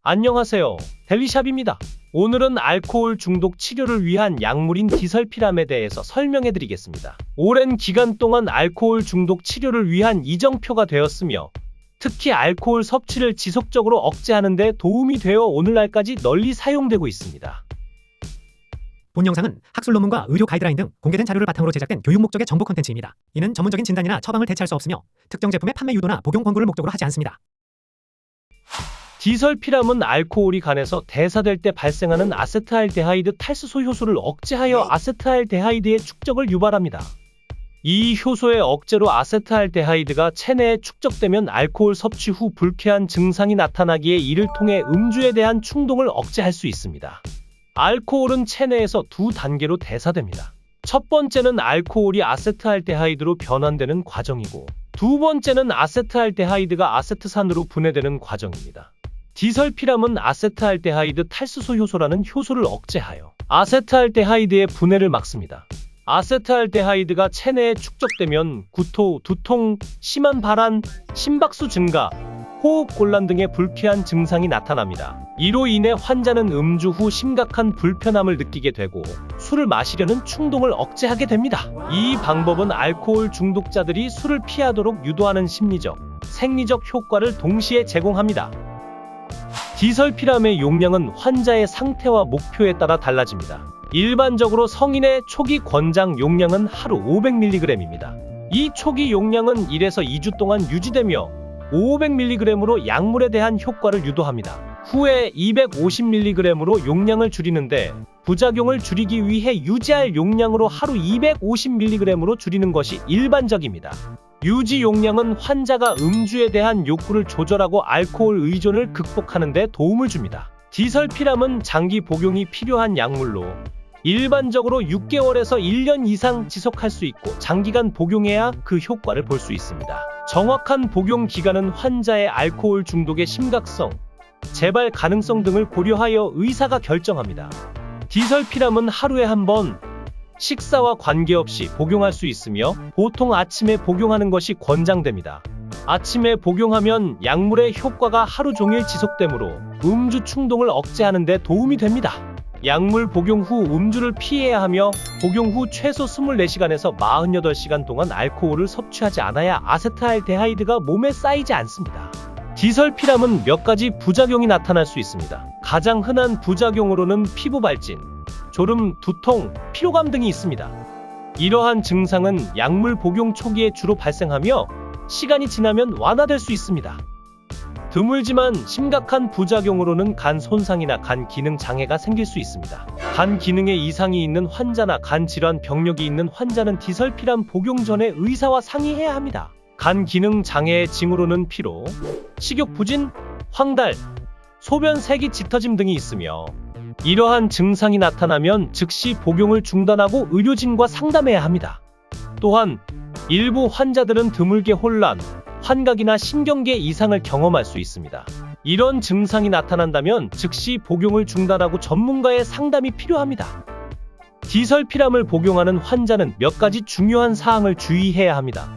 안녕하세요. 델리샵입니다. 오늘은 알코올 중독 치료를 위한 약물인 디설피람에 대해서 설명해 드리겠습니다. 오랜 기간 동안 알코올 중독 치료를 위한 이정표가 되었으며 특히 알코올 섭취를 지속적으로 억제하는 데 도움이 되어 오늘날까지 널리 사용되고 있습니다. 본 영상은 학술 논문과 의료 가이드라인 등 공개된 자료를 바탕으로 제작된 교육 목적의 정보 콘텐츠입니다. 이는 전문적인 진단이나 처방을 대체할 수 없으며 특정 제품의 판매 유도나 복용 권고를 목적으로 하지 않습니다. 디설피람은 알코올이 간에서 대사될 때 발생하는 아세트알데하이드 탈수소 효소를 억제하여 아세트알데하이드의 축적을 유발합니다. 이 효소의 억제로 아세트알데하이드가 체내에 축적되면 알코올 섭취 후 불쾌한 증상이 나타나기에 이를 통해 음주에 대한 충동을 억제할 수 있습니다. 알코올은 체내에서 두 단계로 대사됩니다. 첫 번째는 알코올이 아세트알데하이드로 변환되는 과정이고 두 번째는 아세트알데하이드가 아세트산으로 분해되는 과정입니다. 디설피람은 아세트알데하이드 탈수소 효소라는 효소를 억제하여 아세트알데하이드의 분해를 막습니다. 아세트알데하이드가 체내에 축적되면 구토, 두통, 심한 발한, 심박수 증가, 호흡곤란 등의 불쾌한 증상이 나타납니다. 이로 인해 환자는 음주 후 심각한 불편함을 느끼게 되고 술을 마시려는 충동을 억제하게 됩니다. 이 방법은 알코올 중독자들이 술을 피하도록 유도하는 심리적, 생리적 효과를 동시에 제공합니다. 디설피람의 용량은 환자의 상태와 목표에 따라 달라집니다. 일반적으로 성인의 초기 권장 용량은 하루 500mg입니다. 이 초기 용량은 1에서 2주 동안 유지되며 500mg으로 약물에 대한 효과를 유도합니다. 후에 250mg으로 용량을 줄이는데 부작용을 줄이기 위해 유지할 용량으로 하루 250mg으로 줄이는 것이 일반적입니다. 유지 용량은 환자가 음주에 대한 욕구를 조절하고 알코올 의존을 극복하는 데 도움을 줍니다. 디설피람은 장기 복용이 필요한 약물로 일반적으로 6개월에서 1년 이상 지속할 수 있고 장기간 복용해야 그 효과를 볼 수 있습니다. 정확한 복용 기간은 환자의 알코올 중독의 심각성, 재발 가능성 등을 고려하여 의사가 결정합니다. 디설피람은 하루에 한 번, 식사와 관계없이 복용할 수 있으며 보통 아침에 복용하는 것이 권장됩니다. 아침에 복용하면 약물의 효과가 하루 종일 지속되므로 음주 충동을 억제하는 데 도움이 됩니다. 약물 복용 후 음주를 피해야 하며 복용 후 최소 24시간에서 48시간 동안 알코올을 섭취하지 않아야 아세트알데하이드가 몸에 쌓이지 않습니다. 디설피람은 몇 가지 부작용이 나타날 수 있습니다. 가장 흔한 부작용으로는 피부 발진, 졸음, 두통, 피로감 등이 있습니다. 이러한 증상은 약물 복용 초기에 주로 발생하며 시간이 지나면 완화될 수 있습니다. 드물지만 심각한 부작용으로는 간 손상이나 간 기능 장애가 생길 수 있습니다. 간 기능에 이상이 있는 환자나 간 질환 병력이 있는 환자는 디설피람 복용 전에 의사와 상의해야 합니다. 간 기능 장애의 징후로는 피로, 식욕 부진, 황달, 소변 색이 짙어짐 등이 있으며 이러한 증상이 나타나면 즉시 복용을 중단하고 의료진과 상담해야 합니다. 또한 일부 환자들은 드물게 혼란, 환각이나 신경계 이상을 경험할 수 있습니다. 이런 증상이 나타난다면 즉시 복용을 중단하고 전문가의 상담이 필요합니다. 디설피람을 복용하는 환자는 몇 가지 중요한 사항을 주의해야 합니다.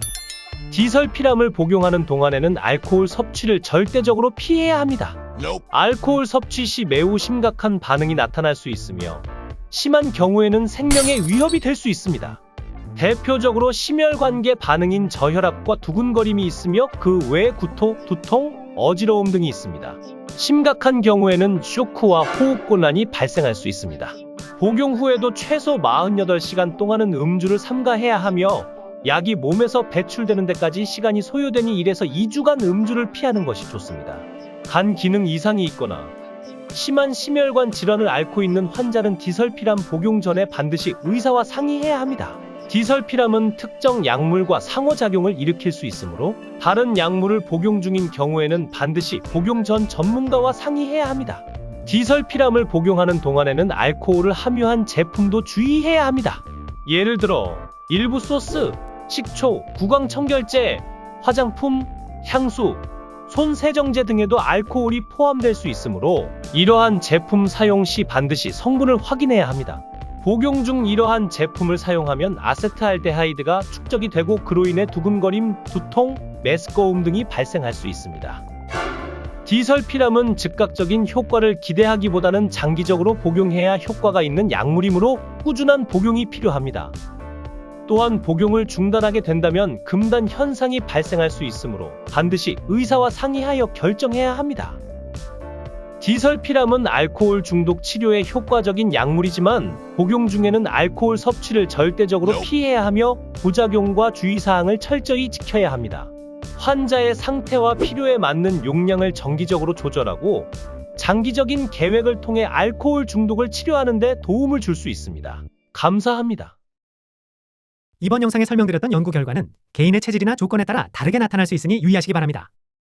디설피람을 복용하는 동안에는 알코올 섭취를 절대적으로 피해야 합니다. 알코올 섭취 시 매우 심각한 반응이 나타날 수 있으며 심한 경우에는 생명의 위협이 될 수 있습니다. 대표적으로 심혈관계 반응인 저혈압과 두근거림이 있으며 그 외에 구토, 두통, 어지러움 등이 있습니다. 심각한 경우에는 쇼크와 호흡곤란이 발생할 수 있습니다. 복용 후에도 최소 48시간 동안은 음주를 삼가해야 하며 약이 몸에서 배출되는 데까지 시간이 소요되니 1에서 2주간 음주를 피하는 것이 좋습니다. 간 기능 이상이 있거나 심한 심혈관 질환을 앓고 있는 환자는 디설피람 복용 전에 반드시 의사와 상의해야 합니다. 디설피람은 특정 약물과 상호작용을 일으킬 수 있으므로 다른 약물을 복용 중인 경우에는 반드시 복용 전 전문가와 상의해야 합니다. 디설피람을 복용하는 동안에는 알코올을 함유한 제품도 주의해야 합니다. 예를 들어 일부 소스, 식초, 구강청결제, 화장품, 향수, 손세정제 등에도 알코올이 포함될 수 있으므로 이러한 제품 사용 시 반드시 성분을 확인해야 합니다. 복용 중 이러한 제품을 사용하면 아세트알데하이드가 축적이 되고 그로 인해 두근거림, 두통, 메스꺼움 등이 발생할 수 있습니다. 디설피람은 즉각적인 효과를 기대하기보다는 장기적으로 복용해야 효과가 있는 약물이므로 꾸준한 복용이 필요합니다. 또한 복용을 중단하게 된다면 금단 현상이 발생할 수 있으므로 반드시 의사와 상의하여 결정해야 합니다. 디설피람은 알코올 중독 치료에 효과적인 약물이지만 복용 중에는 알코올 섭취를 절대적으로 피해야 하며 부작용과 주의사항을 철저히 지켜야 합니다. 환자의 상태와 필요에 맞는 용량을 정기적으로 조절하고 장기적인 계획을 통해 알코올 중독을 치료하는 데 도움을 줄 수 있습니다. 감사합니다. 이번 영상에 설명드렸던 연구 결과는 개인의 체질이나 조건에 따라 다르게 나타날 수 있으니 유의하시기 바랍니다.